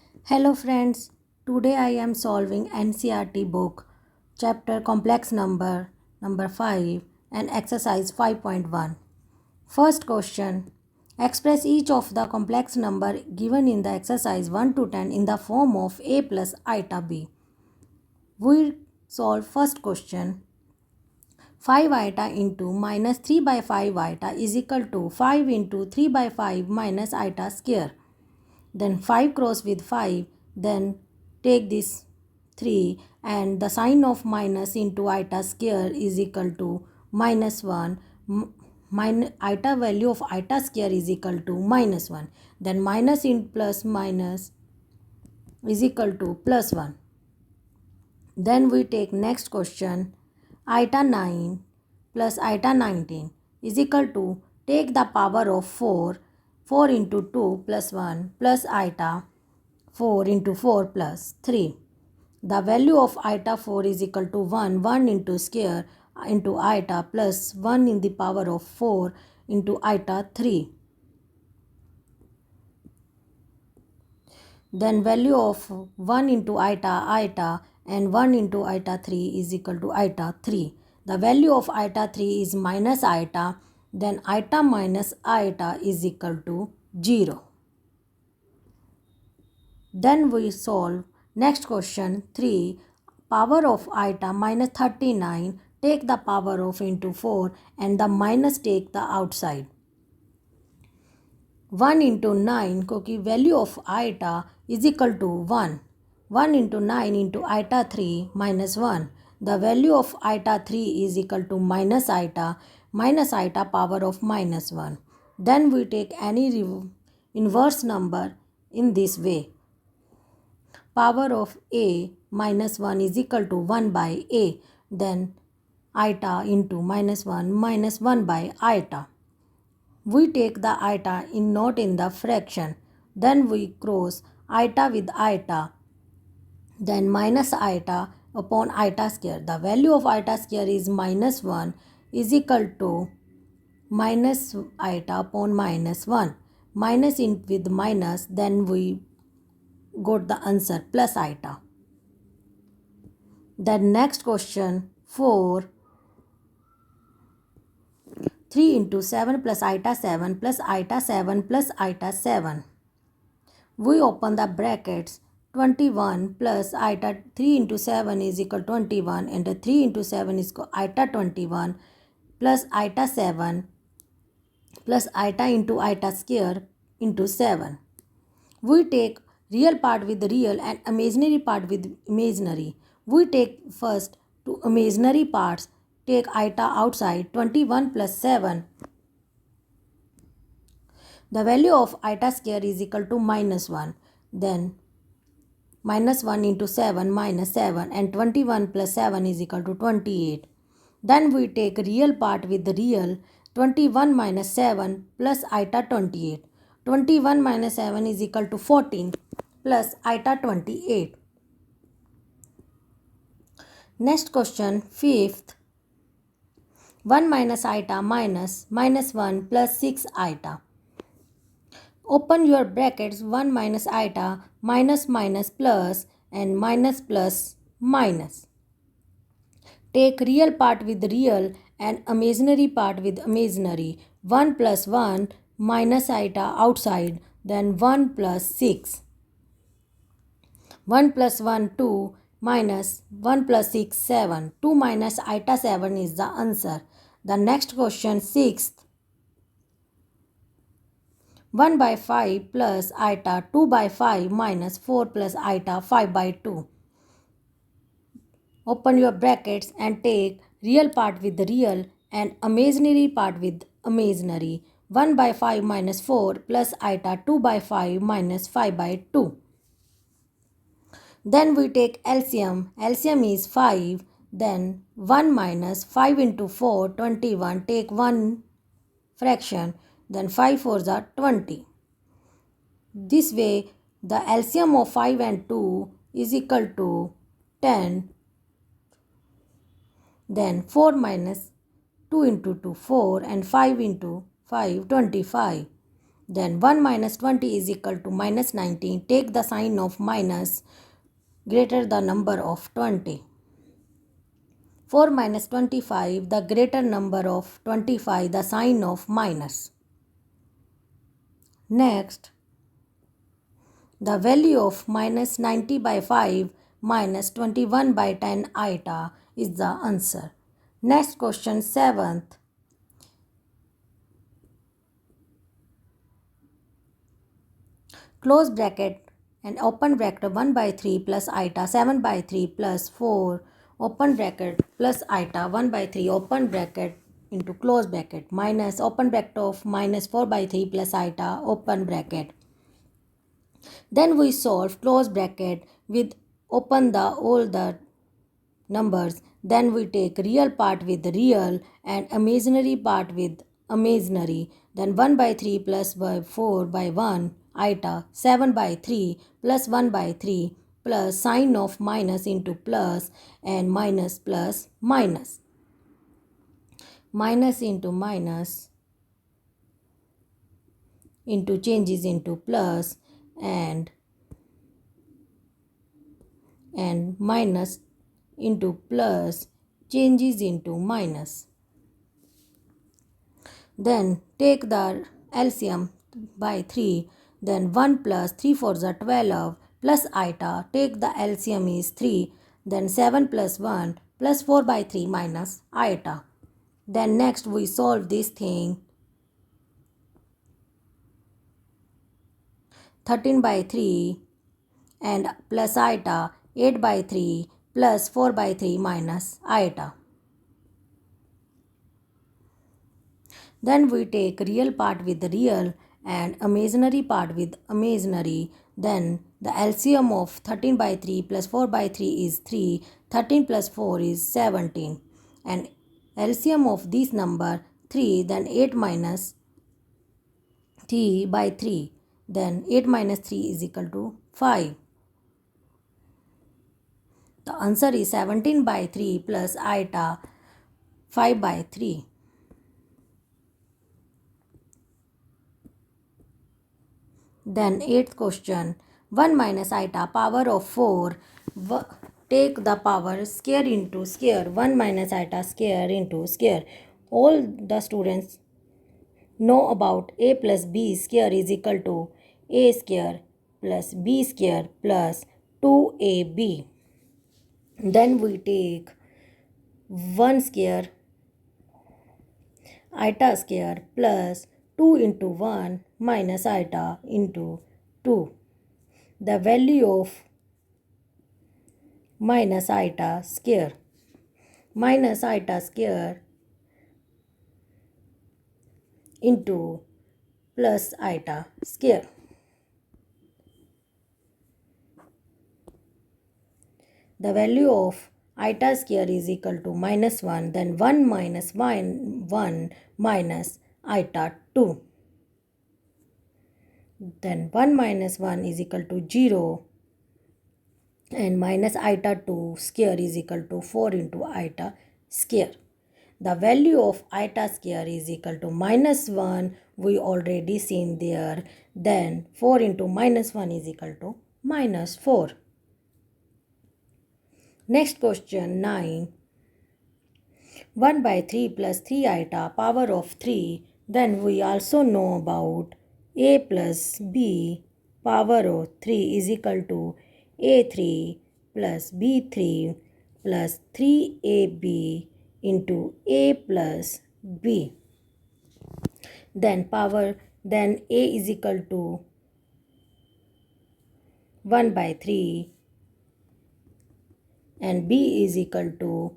Hello friends, today I am solving NCERT book chapter complex number 5 and exercise 5.1. First question, express each of the complex number given in the exercise 1 to 10 in the form of a plus iota b. We solve first question. 5 iota into minus 3 by 5 iota is equal to 5 into 3 by 5 minus iota square. Then 5 cross with 5, then take this 3 and the sign of minus into iota square is equal to minus 1. Iota value of iota square is equal to minus 1. Then minus in plus minus is equal to plus 1. Then we take next question. Iota 9 plus iota 19 is equal to, take the power of 4. 4 into 2 plus 1 plus iota 4 into 4 plus 3. The value of iota 4 is equal to 1. 1 into square into iota plus 1 in the power of 4 into iota 3. Then value of 1 into iota and 1 into iota 3 is equal to iota 3. The value of iota 3 is minus iota. Then iota minus iota is equal to 0. Then we solve next question 3. Power of iota minus 39. Take the power of into 4 and the minus take the outside. 1 into 9 क्योंकि value of iota is equal to 1. 1 into 9 into iota 3 minus 1. The value of iota 3 is equal to minus iota power of minus 1. Then we take any inverse number in this way. Power of a minus 1 is equal to 1 by a. Then iota into minus 1 by iota. We take the iota in not in the fraction. Then we cross iota with iota. Then minus iota upon iota square. The value of iota square is minus 1 is equal to minus iota upon minus 1. Minus in with minus, then we got the answer plus iota. Then next question 4. 3 into 7 plus iota 7 plus iota 7 plus iota 7. We open the brackets. 21 plus iota 3 into 7 is equal to 21 and 3 into 7 is equal iota 21 plus iota 7 plus iota into iota square into 7. We take real part with real and imaginary part with imaginary. We take first to imaginary parts. Take iota outside. 21 plus 7. The value of iota square is equal to minus 1. Then minus 1 into 7 minus 7 and 21 plus 7 is equal to 28. Then we take real part with the real. 21 minus 7 plus iota 28. 21 minus 7 is equal to 14 plus iota 28. Next question, 5th. 1 minus iota minus 1 plus 6 iota. Open your brackets. 1 minus iota minus minus plus and minus plus minus. Take real part with real and imaginary part with imaginary. 1 plus 1 minus iota outside, then 1 plus 6. 1 plus 1 2 minus 1 plus 6 7. 2 minus iota 7 is the answer. The next question 6th. 1 by 5 plus iota 2 by 5 minus 4 plus iota 5 by 2. Open your brackets and take real part with real and imaginary part with imaginary. 1 by 5 minus 4 plus iota 2 by 5 minus 5 by 2. Then we take LCM. LCM is 5. Then 1 minus 5 into 4, 21. Take 1 fraction. Then 5 4s are 20. This way the LCM of 5 and 2 is equal to 10. Then 4 minus 2 into 2 4 and 5 into 5 25. Then 1 minus 20 is equal to minus 19. Take the sign of minus greater the number of 20. 4 minus 25, the greater number of 25, the sign of minus. Next, the value of minus 90 by 5 minus 21 by 10 iota is the answer. Next question, 7th. Close bracket and open bracket 1 by 3 plus iota 7 by 3 plus 4 open bracket plus iota 1 by 3 open bracket into close bracket minus open bracket of minus 4 by 3 plus iota open bracket. Then we solve close bracket with open the all the numbers. Then we take real part with real and imaginary part with imaginary. Then 1 by 3 plus by 4 by 1 iota 7 by 3 plus 1 by 3 plus sign of minus into plus and minus plus minus. Minus into minus into changes into plus and minus into plus changes into minus. Then take the LCM by 3. Then 1 plus 3 fours are 12 plus iota. Take the LCM is 3. Then 7 plus 1 plus 4 by 3 minus iota. Then next we solve this thing. 13 by 3 and plus iota 8 by 3 plus 4 by 3 minus iota. Then we take real part with real and imaginary part with imaginary. Then the LCM of 13 by 3 plus 4 by 3 is 3. 13 plus 4 is 17. And LCM of this number 3, then 8 minus 3 by 3. Then 8 minus 3 is equal to 5. The answer is 17 by 3 plus iota 5 by 3. Then 8th question, 1 minus iota power of 4. Take the power square into square. 1 minus iota square into square. All the students know about a plus b square is equal to a square plus b square plus 2ab. Then we take 1 square iota square plus 2 into 1 minus iota into 2. The value of minus iota square. Minus iota square into plus iota square. The value of iota square is equal to minus 1. Then 1 minus 1 minus iota 2. Then 1 minus 1 is equal to 0 and minus iota 2 square is equal to 4 into iota square. The value of iota square is equal to minus 1. We already seen there. Then 4 into minus 1 is equal to minus 4. Next question 9. 1 by 3 plus 3 iota power of 3. Then we also know about a plus b power of 3 is equal to a3 plus b3 plus 3ab into a plus b. Then a is equal to 1 by 3 and b is equal to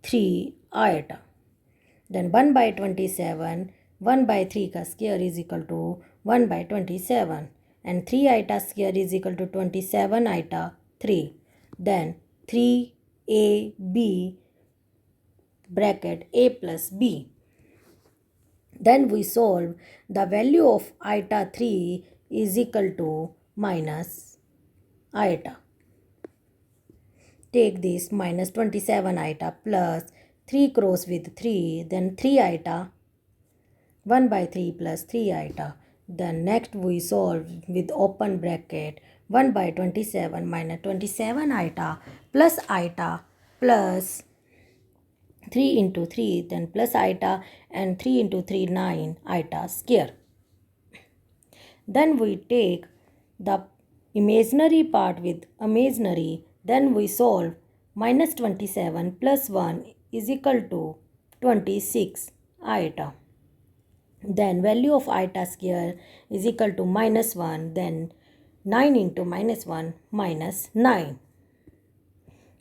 3 iota. Then 1 by 27, 1 by 3 का square is equal to 1 by 27 and 3 iota square is equal to 27 iota 3. Then 3ab bracket a plus b. Then we solve. The value of iota 3 is equal to minus iota. Take this minus 27 iota plus 3 cross with 3, then 3 iota, 1 by 3 plus 3 iota. Then next we solve with open bracket 1 by 27 minus 27 iota plus 3 into 3, then plus iota, and 3 into 3 9 iota square. Then we take the imaginary part with imaginary, then we solve minus 27 plus 1 is equal to 26 iota. Then value of iota square is equal to minus 1. Then 9 into minus 1 minus 9.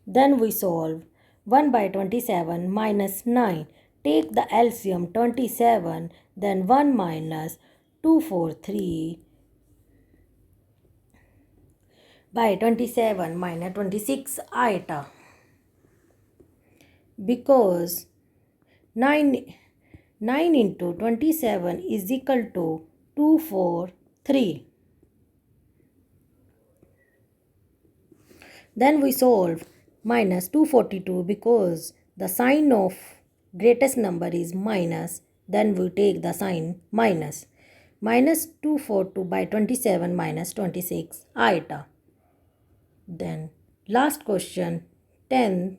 Then we solve 1 by 27 minus 9. Take the LCM 27. Then 1 minus 243 by 27 minus 26 iota. Because 9 into 27 is equal to 243. Then we solve minus 242 because the sign of greatest number is minus. Then we take the sign minus. Minus 242 by 27 minus 26 iota. Then last question 10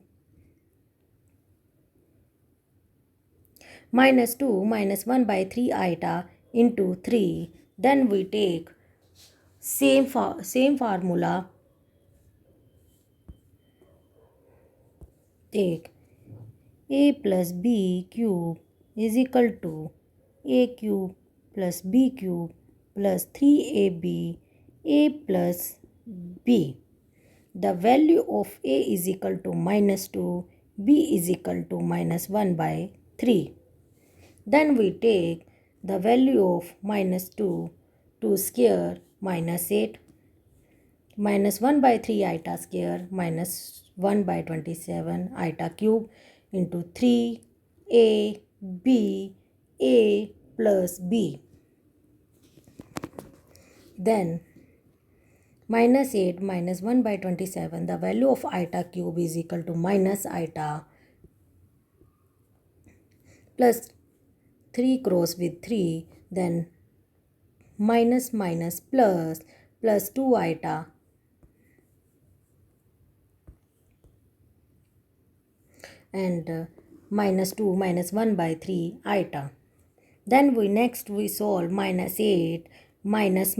minus 2 minus 1 by 3 iota into 3. Then we take same formula. Take a plus b cube is equal to a cube plus b cube plus 3ab a plus b. The value of a is equal to minus 2, b is equal to minus 1 by 3. Then we take the value of minus 2 square minus 8 minus 1 by 3 iota square minus 1 by 27 iota cube into 3 a plus b. Then minus 8 minus 1 by 27, the value of iota cube is equal to minus iota plus 3 cross with 3, then minus plus 2 iota and minus 2 minus 1 by 3 iota. Then we solve minus 8 minus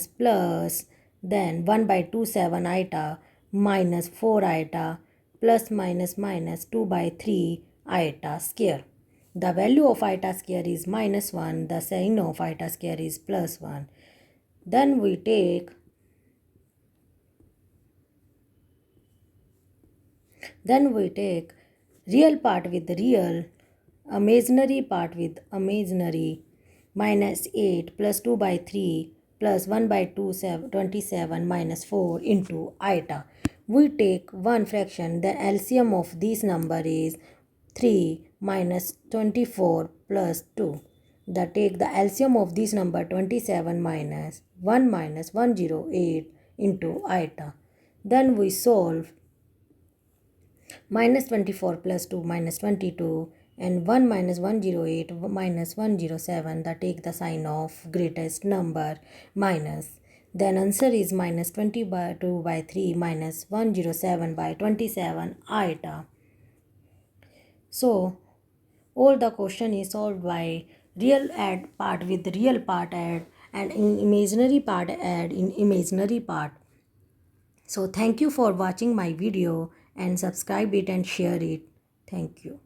plus, then 1 by 2 7 iota minus 4 iota plus minus 2 by 3 iota square. The value of iota square is minus 1. The sign of iota square is plus 1. Then we take real part with real, imaginary part with imaginary, minus 8 plus 2 by 3 plus 1 by 27 minus 4 into iota. We take one fraction, the LCM of this number is 3 minus 24 plus 2. Take the LCM of this number 27 minus 1 minus 108 into iota. Then we solve minus 24 plus 2 minus 22 and 1 minus 108 minus 107, that take the sign of greatest number minus. Then answer is minus 20 by 2 by 3 minus 107 by 27 iota. So all the question is solved by real add part with real part add and in imaginary part add in imaginary part. So thank you for watching my video and subscribe it and share it. Thank you.